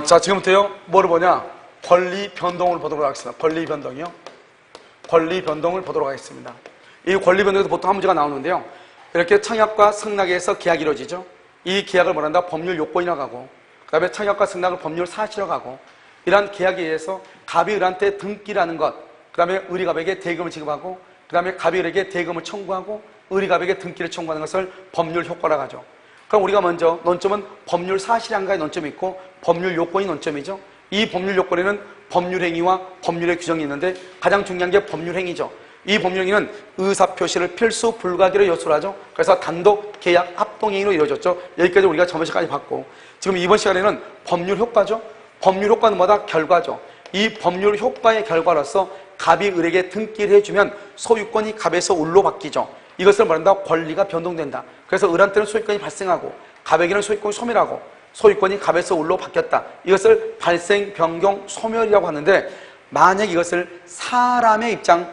자, 지금부터요, 뭐를 보냐? 권리 변동을 보도록 하겠습니다. 권리 변동이요. 권리 변동을 보도록 하겠습니다. 이 권리 변동에서 보통 한 문제가 나오는데요. 이렇게 청약과 승낙에서 계약이 이루어지죠. 이 계약을 뭐란다? 법률 요건이라고 하고, 그 다음에 청약과 승낙을 법률 사실이라고 하고, 이러한 계약에 의해서 갑이 을한테 등기라는 것, 그 다음에 을이 갑에게 대금을 지급하고, 그 다음에 갑이 을에게 대금을 청구하고, 을이 갑에게 등기를 청구하는 것을 법률 효과라고 하죠. 그럼 우리가 먼저 논점은 법률 사실한가의 논점이 있고 법률 요건이 논점이죠. 이 법률 요건에는 법률 행위와 법률의 규정이 있는데 가장 중요한 게 법률 행위죠. 이 법률 행위는 의사표시를 필수 불가결의 요소로 하죠. 그래서 단독, 계약, 합동행위로 이루어졌죠. 여기까지 우리가 저번 시간에 봤고, 지금 이번 시간에는 법률 효과죠. 법률 효과는 뭐다? 결과죠. 이 법률 효과의 결과로서 갑이 을에게 등기를 해주면 소유권이 갑에서 을로 바뀌죠. 이것을 말한다? 권리가 변동된다. 그래서 을한테는 소유권이 발생하고 갑에게는 소유권이 소멸하고 소유권이 갑에서 을로 바뀌었다. 이것을 발생, 변경, 소멸이라고 하는데, 만약 이것을 사람의 입장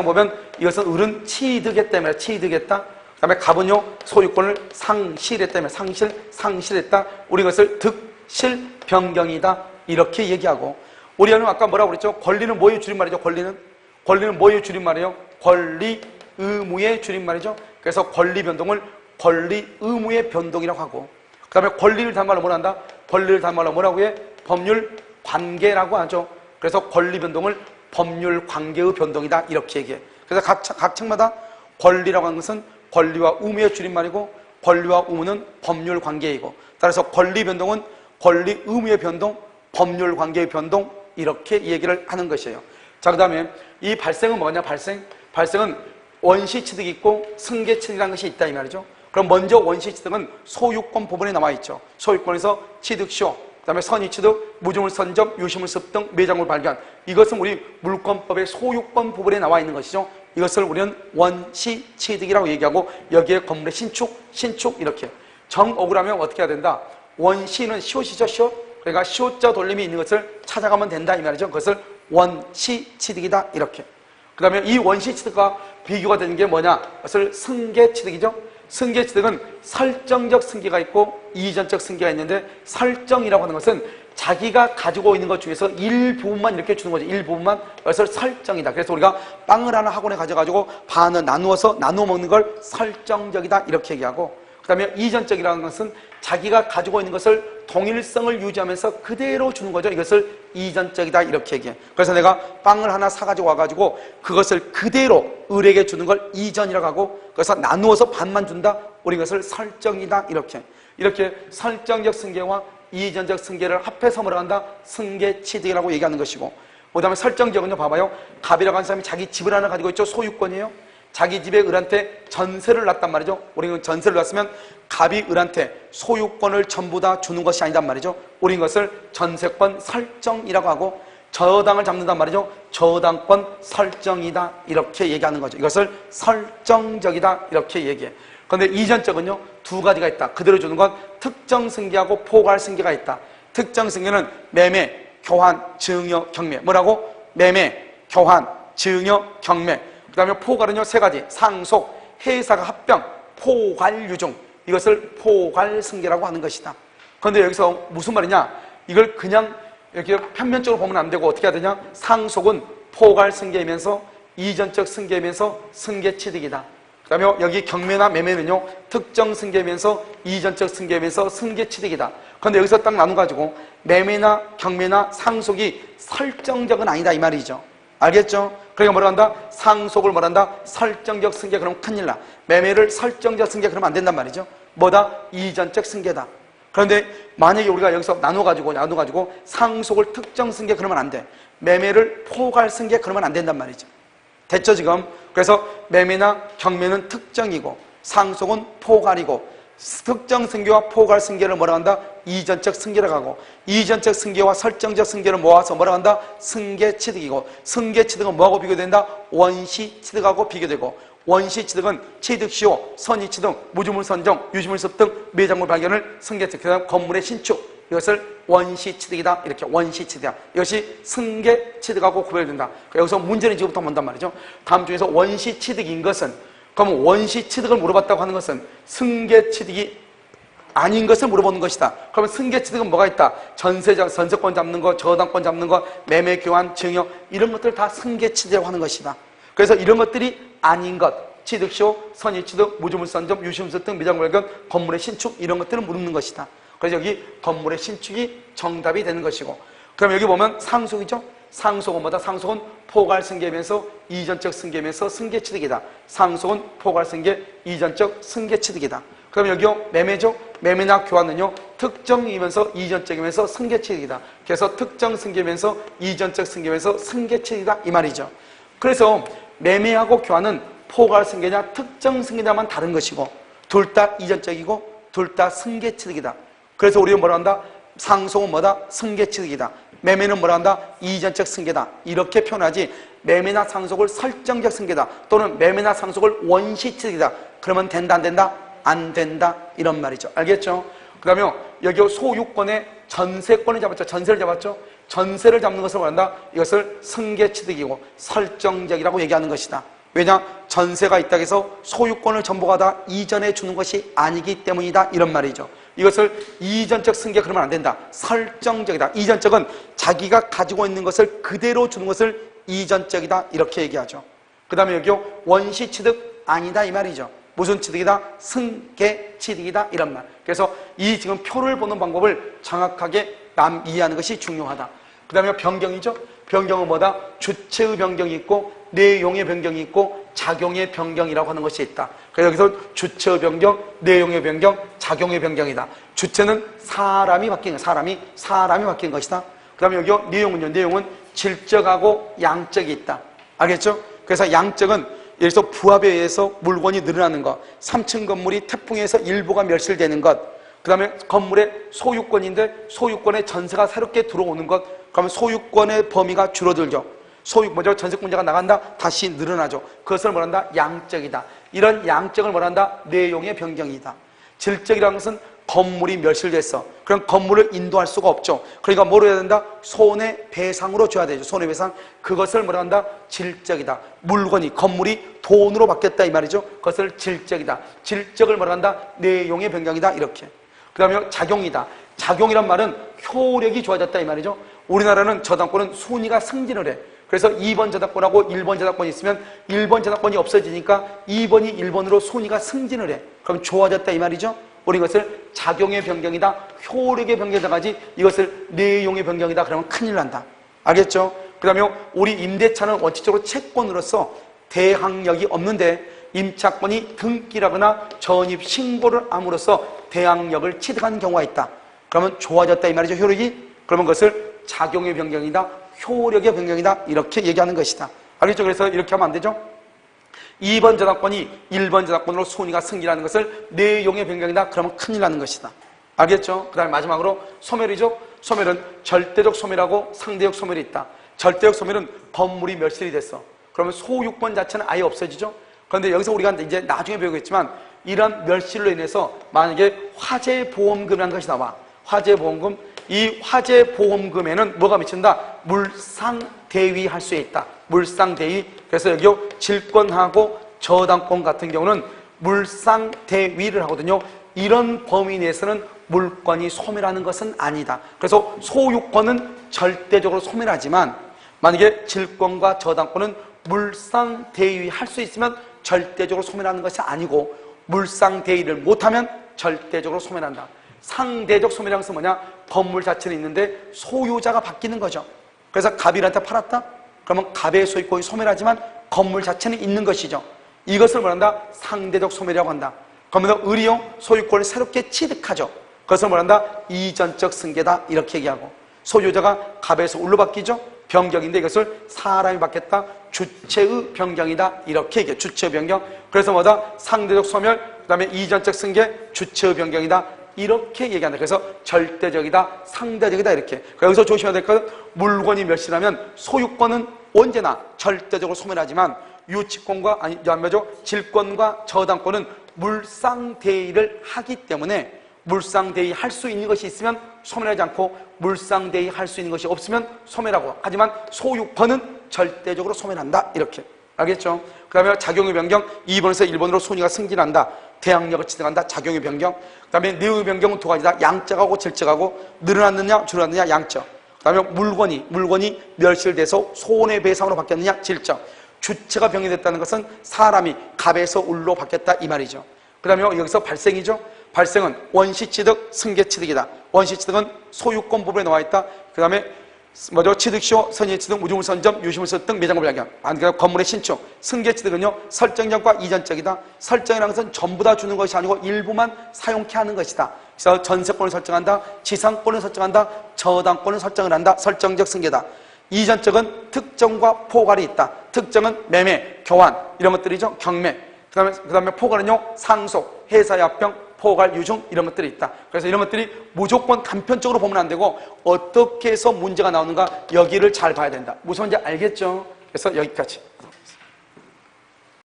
보면 이것은 을은 취득했다 말이야. 취득했다. 그 다음에 갑은요 소유권을 상실했다 말이야. 상실했다. 우리 이것을 득실 변경이다 이렇게 얘기하고, 우리는 아까 뭐라고 그랬죠? 권리는 뭐의 줄임말이죠? 권리는 뭐의 줄임말이에요? 권리 의무의 줄임말이죠. 그래서 권리 변동을 권리 의무의 변동이라고 하고, 그 다음에 권리를 단말로 뭐라 한다? 권리를 단말로 뭐라고 해? 법률 관계라고 하죠. 그래서 권리 변동을 법률 관계의 변동이다 이렇게 얘기해. 그래서 각 책마다 권리라고 하는 것은 권리와 의무의 줄임말이고, 권리와 의무는 법률 관계이고, 따라서 권리 변동은 권리 의무의 변동, 법률 관계의 변동 이렇게 얘기를 하는 것이에요. 자, 그 다음에 이 발생은 뭐냐? 발생은 원시 취득이 있고 승계 취득이라는 것이 있다 이 말이죠. 그럼 먼저 원시 취득은 소유권 부분에 나와 있죠. 소유권에서 취득시효, 그 다음에 선의취득, 무주물 선점, 유실물 습 등 매장물 발견, 이것은 우리 물권법의 소유권 부분에 나와 있는 것이죠. 이것을 우리는 원시 취득이라고 얘기하고, 여기에 건물의 신축 이렇게 정억울하면 어떻게 해야 된다? 원시는 시옷이죠. 시옷. 그러니까 시옷자 돌림이 있는 것을 찾아가면 된다 이 말이죠. 그것을 원시 취득이다 이렇게. 그 다음에 이 원시 취득과 비교가 되는 게 뭐냐? 그것을 승계 취득이죠. 승계 취득은 설정적 승계가 있고 이전적 승계가 있는데, 설정이라고 하는 것은 자기가 가지고 있는 것 중에서 일부분만 이렇게 주는 거죠. 일부분만. 그래서 설정이다. 그래서 우리가 빵을 하나 학원에 가져가지고 반을 나누어 먹는 걸 설정적이다 이렇게 얘기하고, 그 다음에 이전적이라는 것은 자기가 가지고 있는 것을 동일성을 유지하면서 그대로 주는 거죠. 이것을 이전적이다 이렇게 얘기해. 그래서 내가 빵을 하나 사가지고 와가지고 그것을 그대로 을에게 주는 걸 이전이라고 하고, 그래서 나누어서 반만 준다. 우리 이것을 설정이다 이렇게 설정적 승계와 이전적 승계를 합해서 뭐라고 한다? 승계 취득이라고 얘기하는 것이고, 그 다음에 설정적은요, 봐봐요. 갑이라고 하는 사람이 자기 집을 하나 가지고 있죠. 소유권이에요. 자기 집에 을한테 전세를 놨단 말이죠. 우리는 전세를 놨으면 갑이 을한테 소유권을 전부 다 주는 것이 아니단 말이죠. 우리는 이것을 전세권 설정이라고 하고, 저당을 잡는단 말이죠. 저당권 설정이다 이렇게 얘기하는 거죠. 이것을 설정적이다 이렇게 얘기해. 그런데 이전적은요 두 가지가 있다. 그대로 주는 건 특정 승계하고 포괄 승계가 있다. 특정 승계는 매매, 교환, 증여, 경매. 뭐라고? 매매, 교환, 증여, 경매. 그 다음에 포괄은요 세 가지. 상속, 회사가 합병, 포괄유증. 이것을 포괄승계라고 하는 것이다. 그런데 여기서 무슨 말이냐? 이걸 그냥 이렇게 편면적으로 보면 안 되고 어떻게 해야 되냐? 상속은 포괄승계이면서 이전적 승계이면서 승계취득이다. 그 다음에 여기 경매나 매매는요 특정 승계이면서 이전적 승계이면서 승계취득이다. 그런데 여기서 딱 나눠가지고 매매나 경매나 상속이 설정적은 아니다 이 말이죠. 알겠죠? 그러니까 뭐라 한다? 상속을 뭐라 한다? 설정적 승계. 그러면 큰일 나. 매매를 설정적 승계 그러면 안 된단 말이죠. 뭐다? 이전적 승계다. 그런데 만약에 우리가 여기서 나눠가지고 상속을 특정 승계 그러면 안 돼. 매매를 포괄 승계 그러면 안 된단 말이죠. 됐죠 지금? 그래서 매매나 경매는 특정이고 상속은 포괄이고, 특정 승계와 포괄 승계를 뭐라 한다? 이전적 승계라고 하고, 이전적 승계와 설정적 승계를 모아서 뭐라 한다? 승계 취득이고, 승계 취득은 뭐하고 비교된다? 원시 취득하고 비교되고, 원시 취득은 취득시효, 선의 취득, 무주물 선정, 유실물 습 등 매장물 발견을 승계 취득, 그다음 건물의 신축, 이것을 원시 취득이다 이렇게 원시 취득이다. 이것이 승계 취득하고 구별된다. 여기서 문제는 지금부터 본단 말이죠. 다음 중에서 원시 취득인 것은, 그러면 원시 취득을 물어봤다고 하는 것은 승계 취득이 아닌 것을 물어보는 것이다. 그러면 승계취득은 뭐가 있다? 전세권 잡는 거, 저당권 잡는 거, 매매 교환, 증여 이런 것들 다 승계취득이라고 하는 것이다. 그래서 이런 것들이 아닌 것, 취득시효, 선의취득, 무주물선점, 유심수 등 미장발견, 건물의 신축 이런 것들을 물는 것이다. 그래서 여기 건물의 신축이 정답이 되는 것이고, 그럼 여기 보면 상속이죠? 상속은 뭐다? 상속은 포괄승계면서 이전적 승계면서 승계취득이다. 상속은 포괄승계, 이전적 승계취득이다. 그럼 여기요 매매죠? 매매나 교환은요 특정이면서 이전적이면서 승계취득이다. 그래서 특정 승계면서 이전적 승계면서 승계취득이다 이 말이죠. 그래서 매매하고 교환은 포괄승계냐 특정 승계냐만 다른 것이고 둘 다 이전적이고 둘 다 승계취득이다. 그래서 우리가 뭐라 한다? 상속은 뭐다? 승계취득이다. 매매는 뭐라 한다? 이전적 승계다. 이렇게 표현하지 매매나 상속을 설정적 승계다 또는 매매나 상속을 원시취득이다. 그러면 된다 안 된다? 안 된다 이런 말이죠. 알겠죠? 그 다음에 여기 소유권의 전세권을 잡았죠. 전세를 잡았죠. 전세를 잡는 것을 말한다. 이것을 승계취득이고 설정적이라고 얘기하는 것이다. 왜냐? 전세가 있다고 해서 소유권을 전부가 다 이전해 주는 것이 아니기 때문이다 이런 말이죠. 이것을 이전적 승계 그러면 안 된다. 설정적이다. 이전적은 자기가 가지고 있는 것을 그대로 주는 것을 이전적이다 이렇게 얘기하죠. 그 다음에 여기요 원시취득 아니다 이 말이죠. 무슨 취득이다? 승계취득이다 이런 말. 그래서 이 지금 표를 보는 방법을 정확하게 이해하는 것이 중요하다. 그 다음에 변경이죠. 변경은 뭐다? 주체의 변경이 있고 내용의 변경이 있고 작용의 변경이라고 하는 것이 있다. 그래서 여기서 주체의 변경, 내용의 변경, 작용의 변경이다. 주체는 사람이 바뀐 거, 사람이 바뀐 것이다. 그 다음에 여기요 내용은요. 내용은 질적하고 양적이 있다. 알겠죠? 그래서 양적은 예를 들어서 부합에 의해서 물건이 늘어나는 것, 3층 건물이 태풍에 의해서 일부가 멸실되는 것, 그 다음에 건물의 소유권인데 소유권의 전세가 새롭게 들어오는 것, 그러면 소유권의 범위가 줄어들죠. 전세권자가 나간다? 다시 늘어나죠. 그것을 뭐란다? 양적이다. 이런 양적을 뭐란다? 내용의 변경이다. 질적이라는 것은 건물이 멸실됐어. 그럼 건물을 인도할 수가 없죠. 그러니까 뭐로 해야 된다? 손해배상으로 줘야 되죠. 손해배상. 그것을 뭐라 한다? 질적이다. 물건이, 건물이 돈으로 바뀌었다 이 말이죠. 그것을 질적이다. 질적을 뭐라 한다? 내용의 변경이다 이렇게. 그 다음에 작용이다. 작용이란 말은 효력이 좋아졌다 이 말이죠. 우리나라는 저당권은 순위가 승진을 해. 그래서 2번 저당권하고 1번 저당권이 있으면 1번 저당권이 없어지니까 2번이 1번으로 순위가 승진을 해. 그럼 좋아졌다 이 말이죠. 우리 이것을 작용의 변경이다, 효력의 변경이다 가지 이것을 내용의 변경이다 그러면 큰일 난다. 알겠죠? 그 다음에 우리 임대차는 원칙적으로 채권으로서 대항력이 없는데 임차권이 등기라거나 전입 신고를 함으로써 대항력을 취득한 경우가 있다. 그러면 좋아졌다 이 말이죠. 효력이. 그러면 그것을 작용의 변경이다, 효력의 변경이다 이렇게 얘기하는 것이다. 알겠죠? 그래서 이렇게 하면 안 되죠? 2번 저당권이 1번 저당권으로 순위가 승진하는 것을 내용의 변경이다. 그러면 큰일 나는 것이다. 알겠죠? 그 다음에 마지막으로 소멸이죠. 소멸은 절대적 소멸하고 상대적 소멸이 있다. 절대적 소멸은 건물이 멸실이 됐어. 그러면 소유권 자체는 아예 없어지죠. 그런데 여기서 우리가 이제 나중에 배우겠지만 이런 멸실로 인해서 만약에 화재보험금이라는 것이 나와. 화재보험금. 이 화재보험금에는 뭐가 미친다? 물상대위 할 수 있다. 물상대위. 그래서 여기요 질권하고 저당권 같은 경우는 물상대위를 하거든요. 이런 범위 내에서는 물권이 소멸하는 것은 아니다. 그래서 소유권은 절대적으로 소멸하지만 만약에 질권과 저당권은 물상대위 할 수 있으면 절대적으로 소멸하는 것이 아니고 물상대위를 못하면 절대적으로 소멸한다. 상대적 소멸이라는 것은 뭐냐? 건물 자체는 있는데 소유자가 바뀌는 거죠. 그래서 갑일한테 팔았다? 그러면 갑의 소유권이 소멸하지만 건물 자체는 있는 것이죠. 이것을 뭐란다? 상대적 소멸이라고 한다. 그러면서 의리용 소유권을 새롭게 취득하죠. 그것을 뭐란다? 이전적 승계다 이렇게 얘기하고 소유자가 갑에서 울로 바뀌죠. 변경인데 이것을 사람이 바뀌었다. 주체의 변경이다 이렇게 얘기해. 주체의 변경. 그래서 뭐다? 상대적 소멸, 그 다음에 이전적 승계, 주체의 변경이다 이렇게 얘기한다. 그래서 절대적이다, 상대적이다 이렇게. 여기서 조심해야 될 것은 물건이 멸실하면 소유권은 언제나 절대적으로 소멸하지만 유치권과 질권과 저당권은 물상대위를 하기 때문에 물상대위 할 수 있는 것이 있으면 소멸하지 않고 물상대위 할 수 있는 것이 없으면 소멸하고 하지만 소유권은 절대적으로 소멸한다 이렇게. 알겠죠? 그 다음에 작용의 변경 2번에서 1번으로 순위가 승진한다. 대항력을 취득한다. 작용의 변경. 그 다음에 내용의 변경은 두 가지다. 양적하고 질적하고 늘어났느냐 줄어났느냐 양적. 그 다음에 물건이 멸실돼서 손해배상으로 바뀌었느냐 질적. 주체가 병행됐다는 것은 사람이 갑에서 울로 바뀌었다 이 말이죠. 그 다음에 여기서 발생이죠. 발생은 원시취득, 승계취득이다. 원시취득은 소유권 부분에 나와 있다. 그 다음에 뭐죠? 취득시효, 선의취득, 무주물선점, 유시물선 등 매장물 발견. 그러니까 건물의 신축. 승계취득은요 설정전과 이전적이다. 설정이라는 것은 전부 다 주는 것이 아니고 일부만 사용케 하는 것이다. 그래서 전세권을 설정한다. 지상권을 설정한다. 저당권을 설정을 한다. 설정적 승계다. 이전적은 특정과 포괄이 있다. 특정은 매매, 교환 이런 것들이죠. 경매. 그다음에 포괄은요 상속, 회사의 합병, 포괄, 유증 이런 것들이 있다. 그래서 이런 것들이 무조건 단편적으로 보면 안 되고 어떻게 해서 문제가 나오는가 여기를 잘 봐야 된다. 무슨 말인지 알겠죠? 그래서 여기까지.